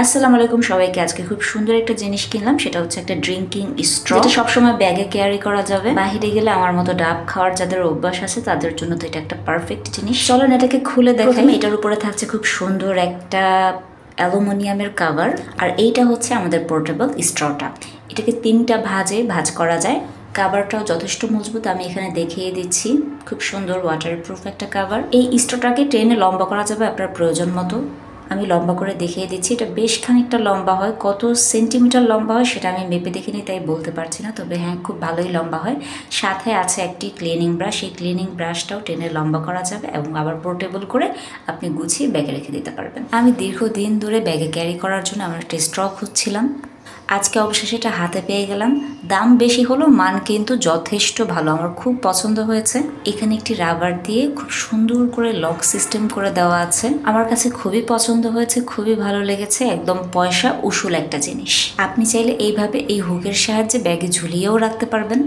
আসসালামু আলাইকুম সবাইকে। আজকে খুব সুন্দর একটা জিনিস কিনলাম, সেটা হচ্ছে একটা ড্রিঙ্কিং স্ট্র, যেটা সবসময় ব্যাগে ক্যারি করা যাবে। বাইরে গেলে আমার মতো ডাব খাওয়ার যাদের অভ্যাস আছে তাদের জন্য তো এটা একটা পারফেক্ট জিনিস। চলেন এটাকে খুলে দেখাই। এটার উপরে থাকছে খুব সুন্দর একটা অ্যালুমিনিয়ামের কাভার, আর এইটা হচ্ছে আমাদের পোর্টেবল স্ট্রটা। এটাকে 3টা ভাঁজ করা যায়। কাভারটাও যথেষ্ট মজবুত, আমি এখানে দেখিয়ে দিচ্ছি। খুব সুন্দর ওয়াটারপ্রুফ একটা কাভার। এই স্ট্রটাকে টেনে লম্বা করা যাবে আপনার প্রয়োজন মতো। আমি লম্বা করে দেখিয়ে দিচ্ছি। এটা বেশ খানিকটা লম্বা হয়, কত সেন্টিমিটার লম্বা হয় সেটা আমি মেপে দেখিনি, তাই বলতে পারছি না, তবে হ্যাঁ খুব ভালোই লম্বা হয়। সাথে আছে একটি ক্লিনিং ব্রাশ, এই ক্লিনিং ব্রাশটাও টেনে লম্বা করা যাবে এবং আবার পোর্টেবল করে আপনি গুছিয়ে ব্যাগে রেখে দিতে পারবেন। আমি দীর্ঘদিন ধরে ব্যাগে ক্যারি করার জন্য আমার একটা স্ট্র খুঁজছিলাম, আজকে অবশেষে এটা হাতে পেয়ে গেলাম। দাম বেশি হলো, মান কিন্তু যথেষ্ট ভালো, আমার খুব পছন্দ হয়েছে। এখানে একটি রাবার দিয়ে খুব সুন্দর করে লক সিস্টেম করে দেওয়া আছে, আমার কাছে খুবই পছন্দ হয়েছে, খুবই ভালো লেগেছে। একদম পয়সা উসুল একটা জিনিস। আপনি চাইলে এইভাবে এই হুকের সাহায্যে ব্যাগে ঝুলিয়েও রাখতে পারবেন।